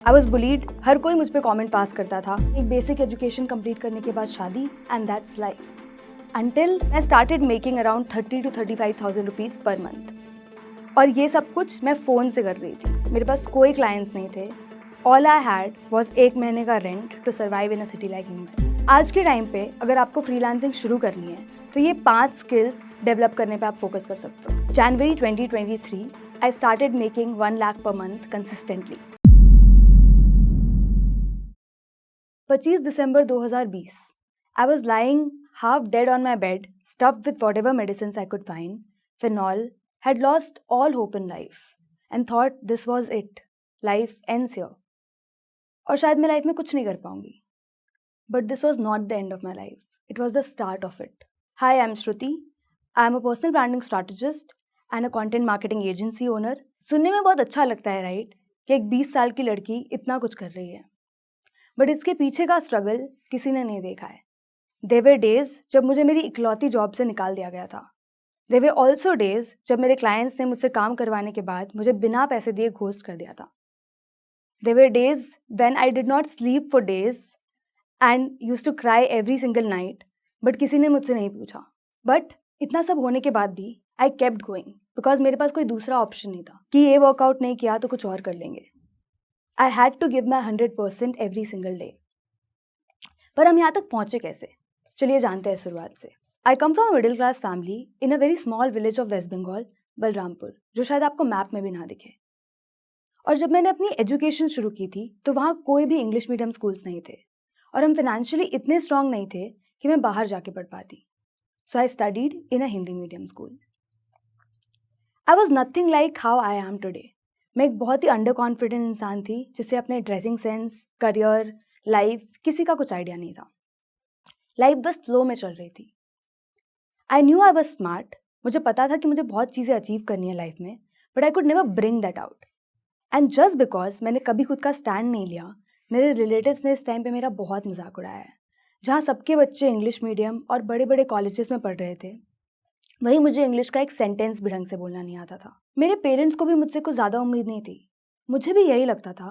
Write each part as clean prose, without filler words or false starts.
I was bullied, हर कोई मुझ पर कॉमेंट पास करता था। एक बेसिक एजुकेशन कंप्लीट करने के बाद शादी, and that's life. Until I started making around 30 to 35,000 rupees per month. और ये सब कुछ मैं फ़ोन से कर रही थी। मेरे पास कोई क्लाइंट्स नहीं थे। ऑल आई हैड वॉज 1 महीने का rent to survive in a city like Mumbai. आज के टाइम पे अगर आपको फ्रीलांसिंग शुरू करनी है तो ये 5 स्किल्स डेवलप करने पे आप फोकस कर सकते हो। जनवरी 2023 I started making 1 lakh per month consistently. 25 December 2020, I was lying half dead on my bed, stuffed with whatever medicines I could find. Phenol, had lost all hope in life and thought this was it. Life ends here. और शायद मैं life में कुछ नहीं कर पाऊंगी. But this was not the end of my life. It was the start of it. Hi, I'm Shruti. I'm a personal branding strategist and a content marketing agency owner. सुनने में बहुत अच्छा लगता है, राइट? कि एक 20 साल की लड़की इतना कुछ कर रही है. बट इसके पीछे का स्ट्रगल किसी ने नहीं देखा है. देयर वर डेज जब मुझे मेरी इकलौती जॉब से निकाल दिया गया था. देयर वर ऑल्सो डेज जब मेरे क्लाइंट्स ने मुझसे काम करवाने के बाद मुझे बिना पैसे दिए घोस्ट कर दिया था. There were days when I did not sleep for days and used to cry every single night, but किसी ने मुझसे नहीं पूछा. बट इतना सब होने के बाद भी आई केप्ट गोइंग बिकॉज मेरे पास कोई दूसरा ऑप्शन नहीं था कि ये वर्कआउट नहीं किया तो कुछ और कर लेंगे. I had to give my 100% every single day. पर हम यहाँ तक पहुँचे कैसे? चलिए जानते हैं शुरुआत से. I come from a middle class family in a very small village of West Bengal, Balrampur, जो शायद आपको मैप में भी ना दिखे. और जब मैंने अपनी एजुकेशन शुरू की थी तो वहाँ कोई भी इंग्लिश मीडियम स्कूल्स नहीं थे और हम फाइनेंशियली इतने स्ट्रांग नहीं थे कि मैं बाहर जाके पढ़ पाती. So I studied in a Hindi medium school. I was nothing like how I am today. मैं एक बहुत ही अंडर कॉन्फिडेंट इंसान थी जिसे अपने ड्रेसिंग सेंस, करियर, लाइफ किसी का कुछ आइडिया नहीं था. लाइफ बस फ्लो में चल रही थी. I knew I was smart. मुझे पता था कि मुझे बहुत चीज़ें अचीव करनी है लाइफ में, but I could never bring that out. And just because मैंने कभी खुद का स्टैंड नहीं लिया, मेरे रिलेटिव्स ने इस टाइम पे मेरा बहुत मजाक उड़ाया है. जहाँ सबके बच्चे इंग्लिश मीडियम और बड़े बड़े कॉलेजेस में पढ़ रहे थे, वही मुझे इंग्लिश का एक सेंटेंस भी ढंग से बोलना नहीं आता था. मेरे पेरेंट्स को भी मुझसे कुछ ज़्यादा उम्मीद नहीं थी. मुझे भी यही लगता था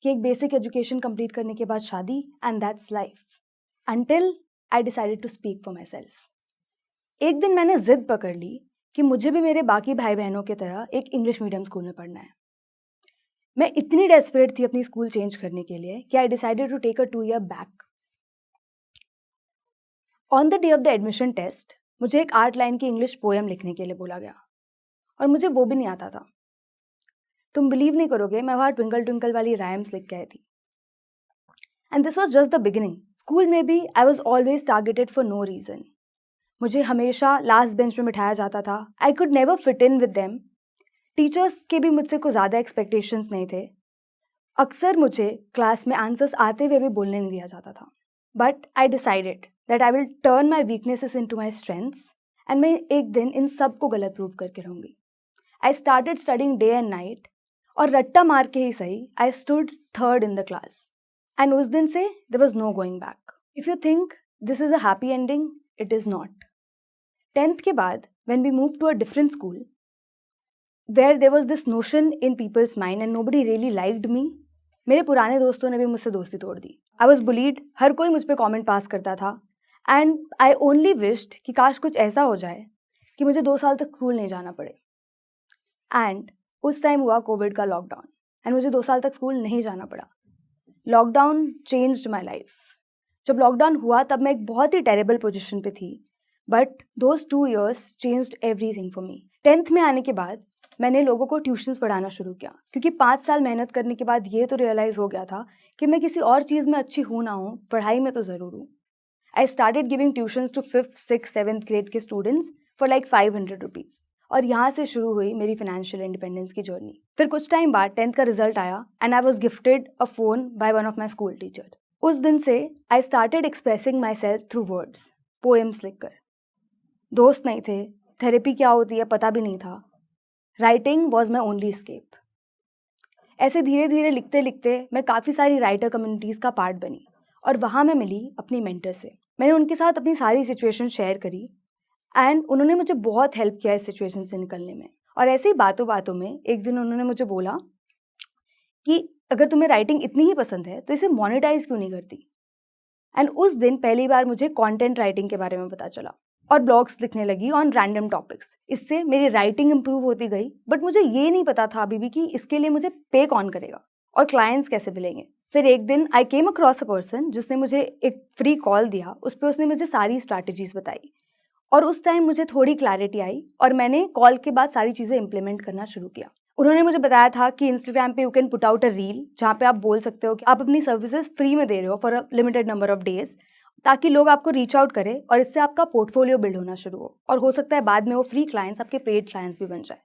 कि एक बेसिक एजुकेशन कंप्लीट करने के बाद शादी, and that's life. Until I decided to speak for myself. एक दिन मैंने जिद पकड़ ली कि मुझे भी मेरे बाकी भाई बहनों की तरह एक इंग्लिश मीडियम स्कूल में पढ़ना है. मैं इतनी डेस्परेट थी अपनी स्कूल चेंज करने के लिए कि I decided to take a 2 year back. On the day of the admission test मुझे एक 8 लाइन की इंग्लिश पोएम लिखने के लिए बोला गया और मुझे वो भी नहीं आता था. तुम बिलीव नहीं करोगे, मैं वहाँ ट्विंकल ट्विंकल वाली राइम्स लिख के आई थी. And this was just the beginning. School में भी I was always targeted for no reason. मुझे हमेशा लास्ट बेंच में बिठाया जाता था. I could never fit in with them. Teachers के भी मुझसे कुछ ज़्यादा एक्सपेक्टेशंस नहीं थे. अक्सर मुझे क्लास में आंसर्स आते हुए भी बोलने नहीं दिया जाता था. But I decided that I will turn my weaknesses into my strengths and मैं एक दिन इन सब को गलत प्रूव करके रहूँगी. I started studying day and night और रट्टा मार के ही सही I stood third in the class. And उस दिन से there was no going back. If you think this is a happy ending, it is not. 10th के बाद when we move to a different school where there was this notion in people's mind and nobody really liked me. मेरे पुराने दोस्तों ने भी मुझसे दोस्ती तोड़ दी. आई वॉज बुलीड, हर कोई मुझ पर कॉमेंट पास करता था. एंड आई ओनली विश्ड कि काश कुछ ऐसा हो जाए कि मुझे 2 साल तक स्कूल नहीं जाना पड़े. एंड उस टाइम हुआ कोविड का लॉकडाउन एंड मुझे 2 साल तक स्कूल नहीं जाना पड़ा. Lockdown changed my life. जब लॉकडाउन हुआ तब मैं एक बहुत ही टेरेबल पोजीशन पे थी, but those 2 years changed everything for me. 10th में आने के बाद मैंने लोगों को ट्यूशन्स पढ़ाना शुरू किया क्योंकि 5 साल मेहनत करने के बाद ये तो रियलाइज़ हो गया था कि मैं किसी और चीज़ में अच्छी हूँ ना हूँ, पढ़ाई में तो ज़रूर हूँ. I started giving tuitions to 5th, 6th, 7th grade के स्टूडेंट्स फॉर लाइक 500 रुपीज़. और यहाँ से शुरू हुई मेरी फाइनेंशियल इंडिपेंडेंस की जर्नी. फिर कुछ टाइम बाद 10th का रिजल्ट आया and I was gifted a phone by one of my school teacher. उस दिन से I started expressing my self through words, poems लिखकर. दोस्त नहीं थे, थेरेपी क्या होती है पता भी नहीं था. Writing was my only escape. ऐसे धीरे धीरे लिखते लिखते मैं काफ़ी सारी राइटर कम्युनिटीज़ का पार्ट बनी और वहाँ मैं मिली अपनी मेंटर से. मैंने उनके साथ अपनी सारी सिचुएशन शेयर करी एंड उन्होंने मुझे बहुत हेल्प किया इस सिचुएशन से निकलने में. और ऐसे ही बातों बातों में एक दिन उन्होंने मुझे बोला कि अगर तुम्हें राइटिंग इतनी ही पसंद है तो इसे मोनेटाइज क्यों नहीं करती? एंड उस दिन पहली बार मुझे कंटेंट राइटिंग के बारे में पता चला और ब्लॉग्स लिखने लगी ऑन रैंडम टॉपिक्स। इससे मेरी राइटिंग इंप्रूव होती गई, बट मुझे ये नहीं पता था अभी भी कि इसके लिए मुझे पे कौन करेगा और क्लाइंट्स कैसे मिलेंगे। फिर एक दिन आई केम अक्रॉस अ पर्सन जिसने मुझे एक फ्री कॉल दिया। उस पर उसने मुझे सारी स्ट्रैटेजीज बताई और उस टाइम मुझे थोड़ी क्लैरिटी आई और मैंने कॉल के बाद सारी चीज़ें इंप्लीमेंट करना शुरू किया। उन्होंने मुझे बताया था कि इंस्टाग्राम पे you can put out a reel जहाँ पे आप बोल सकते हो कि आप अपनी सर्विसेज फ्री में दे रहे हो for a limited number of days, ताकि लोग आपको रीच आउट करें और इससे आपका पोर्टफोलियो बिल्ड होना शुरू हो सकता है बाद में वो फ्री क्लाइंट्स आपके पेड क्लाइंट्स भी बन जाए।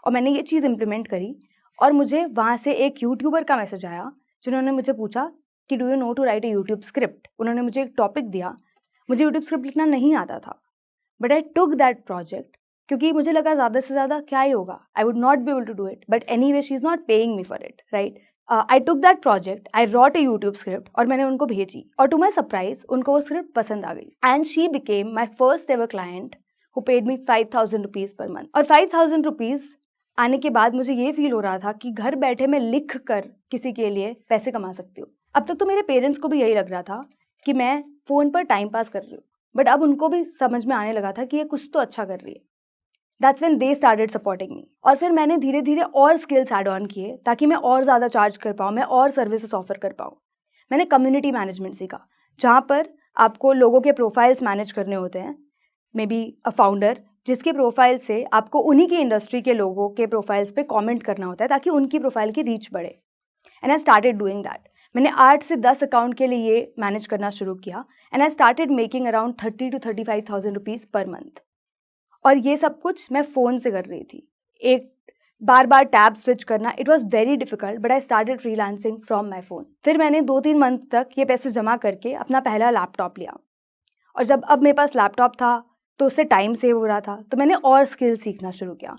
और मैंने ये चीज़ इंप्लीमेंट करी और मुझे वहाँ से एक यूट्यूबर का मैसेज आया जिन्होंने मुझे पूछा कि do you know to write a YouTube script. उन्होंने मुझे एक टॉपिक दिया। मुझे यूट्यूब स्क्रिप्ट लिखना नहीं आता था, but I took that project क्योंकि मुझे लगा ज़्यादा से ज़्यादा क्या ही होगा, I would not be able to do it, but anyway she is not paying me for it, right. I took that project, I wrote a YouTube script और मैंने उनको भेजी और टू माई सरप्राइज उनको वो script पसंद आ गई and she became my first ever client who paid me 5,000 rupees per month. और 5,000 रुपीज़ आने के बाद मुझे ये फील हो रहा था कि घर बैठे मैं लिख कर किसी के लिए पैसे कमा सकती हूँ। अब तक तो मेरे पेरेंट्स को भी यही लग रहा था कि मैं फ़ोन पर टाइम पास कर रही हूँ, बट अब उनको भी समझ में आने लगा था कि ये कुछ तो अच्छा कर रही है। That's when they started supporting me. और फिर मैंने धीरे धीरे और स्किल्स ऐड ऑन किए ताकि मैं और ज़्यादा चार्ज कर पाऊँ, मैं और सर्विसेज ऑफर कर पाऊँ। मैंने कम्युनिटी मैनेजमेंट सीखा जहाँ पर आपको लोगों के प्रोफाइल्स मैनेज करने होते हैं, मे बी अ फाउंडर जिसके प्रोफाइल से आपको उन्हीं की इंडस्ट्री के लोगों के प्रोफाइल्स पे कमेंट करना होता है ताकि उनकी प्रोफाइल की रीच बढ़े। And I started doing that. मैंने 8 से 10 अकाउंट के लिए ये मैनेज करना शुरू किया and I started making around 30 to 35,000 rupees per month. और ये सब कुछ मैं फ़ोन से कर रही थी। एक बार बार टैब स्विच करना, it was very difficult, but I started freelancing from my phone. फिर मैंने 2-3 मंथ तक ये पैसे जमा करके अपना पहला लैपटॉप लिया और जब अब मेरे पास लैपटॉप था तो उससे टाइम सेव हो रहा था, तो मैंने और स्किल सीखना शुरू किया।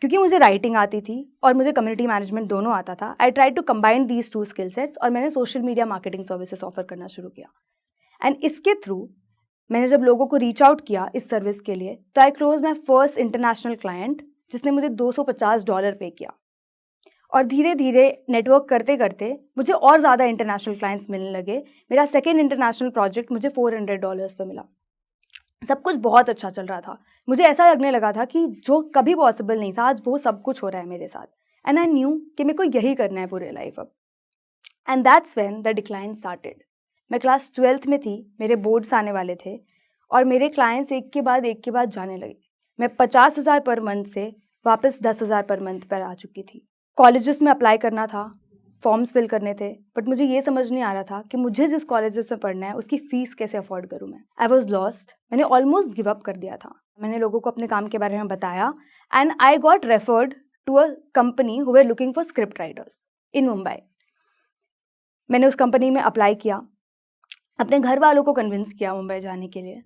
क्योंकि मुझे राइटिंग आती थी और मुझे कम्युनिटी मैनेजमेंट दोनों आता था, I try to combine these 2 skill sets और मैंने social media marketing services offer करना शुरू किया। एंड इसके थ्रू मैंने जब लोगों को रीच आउट किया इस सर्विस के लिए, तो आई close my first international client जिसने मुझे $250 पे किया। और धीरे धीरे नेटवर्क करते करते मुझे और ज़्यादा इंटरनेशनल क्लाइंट्स मिलने लगे। मेरा सेकेंड इंटरनेशनल प्रोजेक्ट मुझे $400 पे मिला। सब कुछ बहुत अच्छा चल रहा था। मुझे ऐसा लगने लगा था कि जो कभी पॉसिबल नहीं था आज वो सब कुछ हो रहा है मेरे साथ। एंड आई न्यू कि मेरे को यही करना है पूरी लाइफ अब। And that's when the decline started. मैं क्लास 12th में थी, मेरे बोर्ड्स आने वाले थे और मेरे क्लाइंट्स एक के बाद जाने लगे। मैं 50,000 पर मंथ से वापस 10,000 पर मंथ पर आ चुकी थी। कॉलेजेस में अप्लाई करना था, फॉर्म्स फिल करने थे, बट मुझे ये समझ नहीं आ रहा था कि मुझे जिस कॉलेजेस में पढ़ना है उसकी फ़ीस कैसे अफोर्ड करूँ मैं। I was lost. मैंने ऑलमोस्ट गिव अप कर दिया था। मैंने लोगों को अपने काम के बारे में बताया and I got referred to a company who were looking for script writers in Mumbai. मैंने उस कंपनी में अप्लाई किया, अपने घर वालों को कन्विंस किया मुंबई जाने के लिए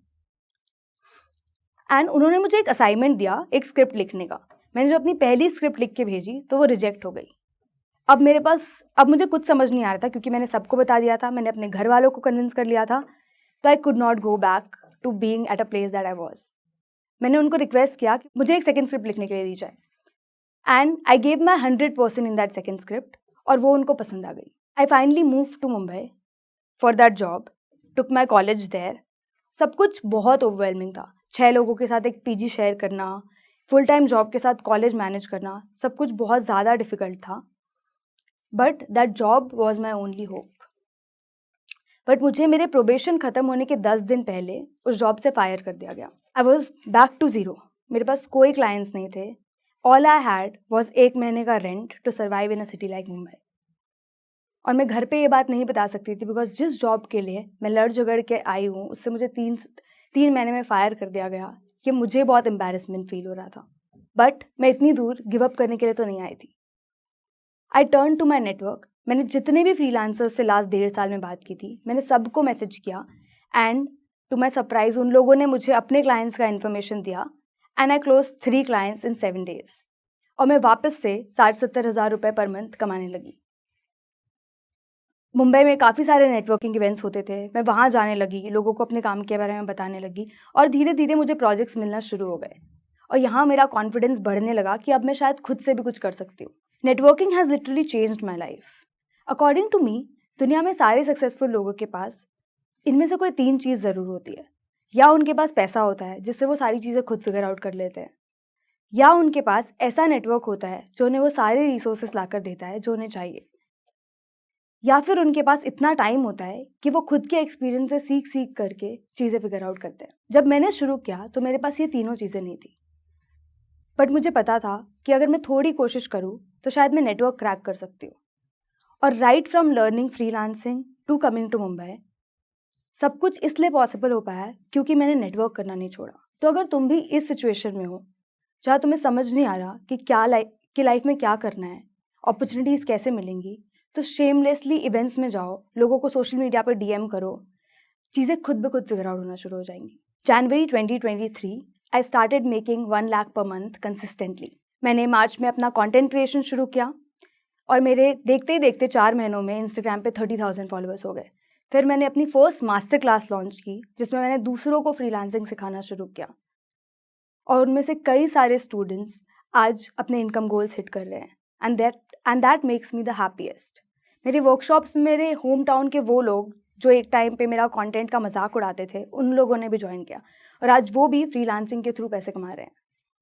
एंड उन्होंने मुझे एक असाइनमेंट दिया एक स्क्रिप्ट लिखने का। मैंने जो अपनी पहली स्क्रिप्ट लिख के भेजी तो वो रिजेक्ट हो गई। अब मुझे कुछ समझ नहीं आ रहा था क्योंकि मैंने सबको बता दिया था, मैंने अपने घर वालों को कन्विंस कर लिया था, तो I could not go back to being at a place that I was. मैंने उनको रिक्वेस्ट किया कि मुझे एक सेकेंड स्क्रिप्ट लिखने के लिए दी जाए and I gave my 100% in that second script और वो उनको पसंद आ गई। I finally move to Mumbai for that job, took my college there. सब कुछ बहुत ओवरवेलमिंग था। 6 लोगों के साथ एक पीजी शेयर करना, फुल टाइम जॉब के साथ कॉलेज मैनेज करना, सब कुछ बहुत ज़्यादा डिफिकल्ट था, but that job was my only hope. But मुझे मेरे प्रोबेशन ख़त्म होने के 10 दिन पहले उस जॉब से फायर कर दिया गया। I was back to zero. मेरे पास कोई क्लाइंट्स नहीं थे। ऑल आई हैड वॉज 1 महीने का rent to survive in a city like Mumbai. और मैं घर पे ये बात नहीं बता सकती थी बिकॉज जिस जॉब के लिए मैं लड़ झगड़ के आई हूँ उससे मुझे 3 महीने में फायर कर दिया गया कि मुझे बहुत एम्बैरेसमेंट फील हो रहा था। बट मैं इतनी दूर गिव अप करने के लिए तो नहीं आई थी। I turn to my network. मैंने जितने भी फ्रीलांसर्स से लास्ट 1.5 साल में बात की थी मैंने सबको मैसेज किया एंड टू माई सरप्राइज उन लोगों ने मुझे अपने क्लाइंट्स का इन्फॉर्मेशन दिया and I close 3 clients in 7 days और मैं वापस से 60-70 हज़ार रुपये पर मंथ कमाने लगी। मुंबई में काफ़ी सारे नेटवर्किंग इवेंट्स होते थे, मैं वहाँ जाने लगी, लोगों को अपने काम के बारे में बताने लगी और धीरे धीरे मुझे प्रोजेक्ट्स मिलना शुरू हो गए और यहाँ मेरा कॉन्फिडेंस बढ़ने लगा कि अब मैं शायद खुद से भी कुछ कर सकती हूँ। Networking has literally changed my life. According to me, दुनिया में सारे सक्सेसफुल लोगों के पास इनमें से कोई 3 चीज़ ज़रूर होती है। या उनके पास पैसा होता है जिससे वो सारी चीज़ें खुद फिगर आउट कर लेते हैं, या उनके पास ऐसा नेटवर्क होता है जो उन्हें वो सारे रिसोर्सेस लाकर देता है जो उन्हें चाहिए, या फिर उनके पास इतना टाइम होता है कि वो खुद के एक्सपीरियंस से सीख सीख करके चीज़ें फिगर आउट करते हैं। जब मैंने शुरू किया तो मेरे पास ये तीनों चीज़ें नहीं थी, बट मुझे पता था कि अगर मैं थोड़ी कोशिश करूँ तो शायद मैं नेटवर्क क्रैक कर सकती हूँ। और right from learning freelancing to coming to Mumbai, सब कुछ इसलिए पॉसिबल हो पाया क्योंकि मैंने नेटवर्क करना नहीं छोड़ा। तो अगर तुम भी इस सिचुएशन में हो जहाँ तुम्हें समझ नहीं आ रहा कि लाइफ में क्या करना है, अपॉर्चुनिटीज़ कैसे मिलेंगी, तो शेमलेसली इवेंट्स में जाओ, लोगों को सोशल मीडिया पर डीएम करो, चीज़ें खुद ब खुद फिगर आउट होना शुरू हो जाएंगी। जनवरी 2023 I started making 1 lakh per month consistently. मैंने मार्च में अपना कंटेंट क्रिएशन शुरू किया और मेरे देखते ही देखते 4 महीनों में इंस्टाग्राम पे 30,000 फॉलोअर्स हो गए। फिर मैंने अपनी फर्स्ट मास्टर क्लास लॉन्च की जिसमें मैंने दूसरों को फ्रीलांसिंग सिखाना शुरू किया, और उनमें से कई सारे स्टूडेंट्स आज अपने इनकम गोल्स हिट कर रहे हैं, and that makes me the happiest. मेरे वर्कशॉप्स में मेरे होम टाउन के वो लोग जो एक टाइम पे मेरा कंटेंट का मजाक उड़ाते थे, उन लोगों ने भी ज्वाइन किया और आज वो भी फ्रीलांसिंग के थ्रू पैसे कमा रहे हैं।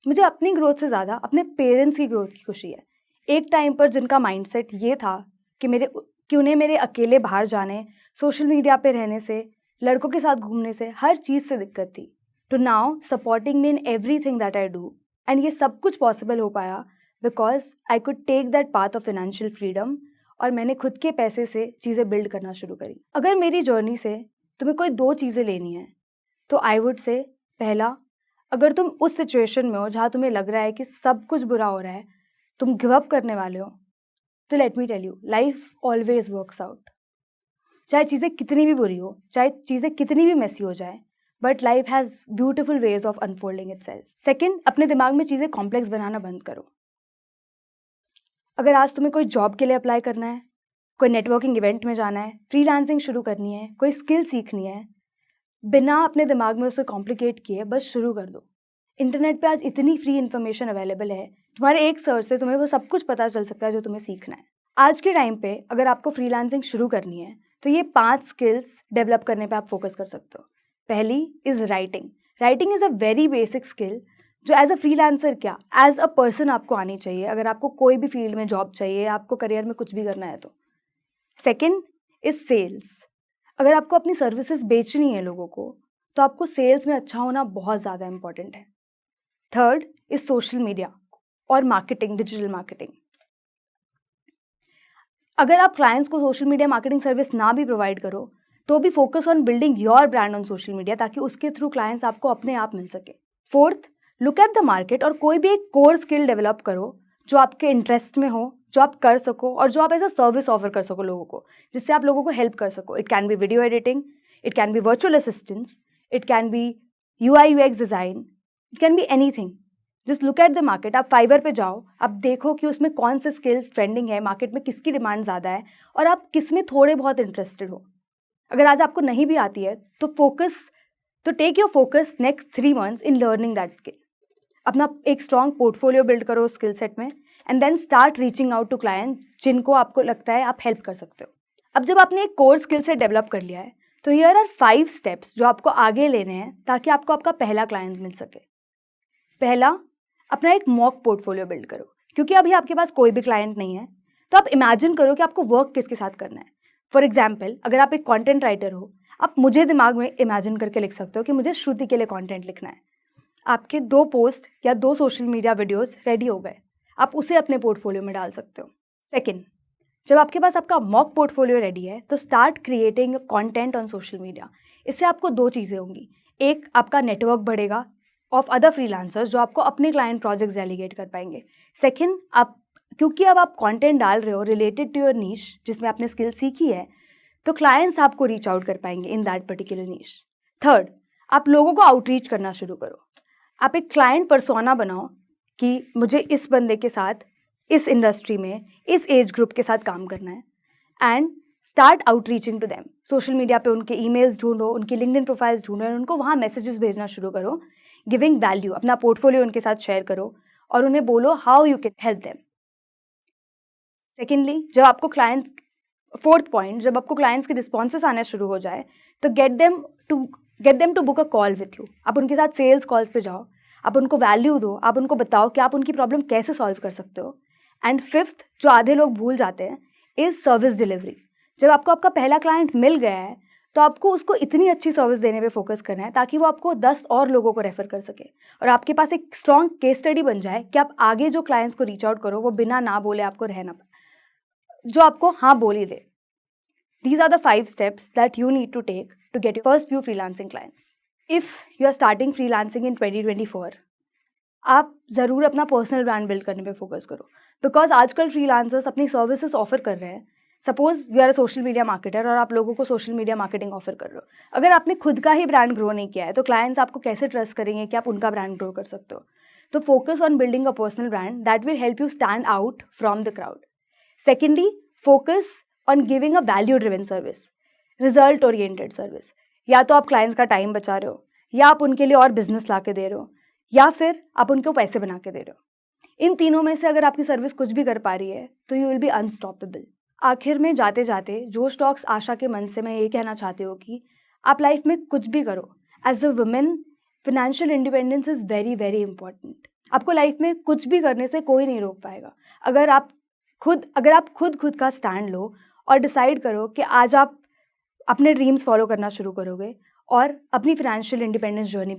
मुझे अपनी ग्रोथ से ज़्यादा अपने पेरेंट्स की ग्रोथ की खुशी है। एक टाइम पर जिनका माइंडसेट ये था कि उन्हें मेरे अकेले बाहर जाने, सोशल मीडिया पे रहने से, लड़कों के साथ घूमने से, हर चीज़ से दिक्कत थी, to now supporting me in everything that I do. And ये सब कुछ पॉसिबल हो पाया because I could take that path of financial freedom, और मैंने खुद के पैसे से चीज़ें बिल्ड करना शुरू करी। अगर मेरी जर्नी से तुम्हें कोई 2 चीज़ें लेनी है तो आई वुड से, पहला, अगर तुम उस सिचुएशन में हो जहाँ तुम्हें लग रहा है कि सब कुछ बुरा हो रहा है, तुम गिव अप करने वाले हो, तो let me tell you, life always works out. चाहे चीज़ें कितनी भी बुरी हो, चाहे चीज़ें कितनी भी मेसी हो जाए, but life has beautiful ways of unfolding itself. Second, अपने दिमाग में चीज़ें कॉम्प्लेक्स बनाना बंद करो। अगर आज तुम्हें कोई जॉब के लिए अप्लाई करना है, कोई नेटवर्किंग इवेंट में जाना है, फ्रीलांसिंग शुरू करनी है, कोई स्किल सीखनी है, बिना अपने दिमाग में उसे कॉम्प्लिकेट किए बस शुरू कर दो। इंटरनेट पे आज इतनी फ्री इन्फॉर्मेशन अवेलेबल है, तुम्हारे एक सर्च से तुम्हें वो सब कुछ पता चल सकता है जो तुम्हें सीखना है। आज के टाइम पे अगर आपको फ्रीलांसिंग शुरू करनी है तो ये 5 स्किल्स डेवलप करने पे आप फोकस कर सकते हो। पहली is writing. Writing is a very basic skill जो एज अ फ्रीलांसर क्या, एज अ पर्सन आपको आनी चाहिए अगर आपको कोई भी फील्ड में जॉब चाहिए, आपको करियर में कुछ भी करना है तो। Second is sales. अगर आपको अपनी सर्विसेज बेचनी है लोगों को, तो आपको सेल्स में अच्छा होना बहुत ज़्यादा इंपॉर्टेंट है। थर्ड इज सोशल मीडिया और मार्केटिंग, डिजिटल मार्केटिंग। अगर आप क्लाइंट्स को सोशल मीडिया मार्केटिंग सर्विस ना भी प्रोवाइड करो तो भी focus on building your brand on social media, ताकि उसके थ्रू क्लाइंट्स आपको अपने आप मिल सके। Fourth, look at the market और कोई भी एक कोर स्किल डेवलप करो जो आपके इंटरेस्ट में हो, जो आप कर सको और जो आप एज अ सर्विस ऑफर कर सको लोगों को, जिससे आप लोगों को हेल्प कर सको। It can be video editing, it can be virtual assistance, it can be UI UX design, it can be anything. Just look at the market. आप फाइवर पे जाओ, आप देखो कि उसमें कौन से स्किल्स ट्रेंडिंग है, मार्केट में किसकी डिमांड ज़्यादा है और आप किस में थोड़े बहुत इंटरेस्टेड हो। अगर आज आपको नहीं भी आती है तो take your focus next 3 months in learning that skill. अपना एक स्ट्रॉन्ग पोर्टफोलियो बिल्ड करो स्किल सेट में, and then start reaching out to client जिनको आपको लगता है आप हेल्प कर सकते हो। अब जब आपने एक कोर स्किल सेट डेवलप कर लिया है तो हियर आर 5 स्टेप्स जो आपको आगे लेने हैं ताकि आपको आपका पहला क्लाइंट मिल सके। पहला, अपना एक मॉक पोर्टफोलियो बिल्ड करो। क्योंकि अभी आपके पास कोई भी क्लाइंट नहीं है तो आप इमेजिन करो कि आपको वर्क किसके साथ करना है। फॉर एग्जाम्पल, अगर आप एक कॉन्टेंट राइटर हो, आप मुझे दिमाग में इमेजिन करके लिख सकते हो कि मुझे श्रुति के लिए कॉन्टेंट लिखना है। आपके 2 पोस्ट या 2 सोशल मीडिया वीडियोस रेडी हो गए, आप उसे अपने पोर्टफोलियो में डाल सकते हो। सेकेंड, जब आपके पास आपका मॉक पोर्टफोलियो रेडी है तो start creating content on social media. इससे आपको 2 चीज़ें होंगी। एक, आपका नेटवर्क बढ़ेगा ऑफ अदर फ्रीलांसर्स जो आपको अपने क्लाइंट प्रोजेक्ट्स डेलीगेट कर पाएंगे। सेकेंड, क्योंकि अब आप कंटेंट डाल रहे हो रिलेटेड टू योर नीश जिसमें आपने स्किल सीखी है, तो क्लाइंट्स आपको रीच आउट कर पाएंगे in that particular niche. Third, आप लोगों को आउटरीच करना शुरू करो। आप एक क्लाइंट पर्सोना बनाओ कि मुझे इस बंदे के साथ, इस इंडस्ट्री में, इस एज ग्रुप के साथ काम करना है, and start outreaching to them. Social media पे उनके ईमेल्स ढूंढो, उनकी लिंक्डइन प्रोफाइल्स ढूंढो और उनको वहाँ मैसेजेस भेजना शुरू करो, गिविंग वैल्यू। अपना पोर्टफोलियो उनके साथ शेयर करो और उन्हें बोलो how you can help them. Secondly, जब आपको क्लाइंट्स फोर्थ पॉइंट, जब आपको क्लाइंट्स के रिस्पॉन्सेस आने शुरू हो जाए तो get them to book a call with you. आप उनके साथ सेल्स कॉल्स पे जाओ, आप उनको वैल्यू दो, आप उनको बताओ कि आप उनकी प्रॉब्लम कैसे सॉल्व कर सकते हो। एंड फिफ्थ, जो आधे लोग भूल जाते हैं, इज सर्विस डिलीवरी। जब आपको आपका पहला क्लाइंट मिल गया है तो आपको उसको इतनी अच्छी सर्विस देने पे फोकस करना है ताकि वो आपको 10 और लोगों को रेफर कर सके और आपके पास एक स्ट्रॉन्ग केस स्टडी बन जाए कि आप आगे जो क्लाइंट्स को रीच आउट करो वो बिना ना बोले आपको रहना पाए, जो आपको हाँ बोल ही दे। These are the 5 steps that you need to take to get your first few freelancing clients. If you are starting freelancing in 2024, आप ज़रूर अपना पर्सनल ब्रांड बिल्ड करने पे फोकस करो, बिकॉज आजकल फ्रीलांसर्स अपनी सर्विसेज ऑफर कर रहे हैं। Suppose you are a social media marketer और आप लोगों को सोशल मीडिया मार्केटिंग ऑफर कर रहे हो। अगर आपने खुद का ही ब्रांड ग्रो नहीं किया है तो क्लाइंट्स आपको कैसे ट्रस्ट करेंगे कि आप उनका ब्रांड ग्रो कर सकते हो। तो focus on building a personal brand that will help you stand out from the crowd. Secondly, focus on giving a value driven service, result oriented service. या तो आप क्लाइंट्स का टाइम बचा रहे हो, या आप उनके लिए और बिजनेस ला के दे रहे हो, या फिर आप उनको पैसे बना के दे रहे हो। इन तीनों में से अगर आपकी सर्विस कुछ भी कर पा रही है तो यू विल बी अनस्टॉपेबल। आखिर में जाते जाते जोश टॉक्स आशा के मन से मैं ये कहना चाहती हूँ कि आप लाइफ में कुछ भी करो, as a women financial independence is very very important. आपको लाइफ में कुछ भी करने से कोई नहीं रोक पाएगा अगर आप खुद का स्टैंड लो और डिसाइड करो कि आज आप अपने ड्रीम्स फॉलो करना शुरू करोगे और अपनी फाइनेंशियल इंडिपेंडेंस जर्नी पे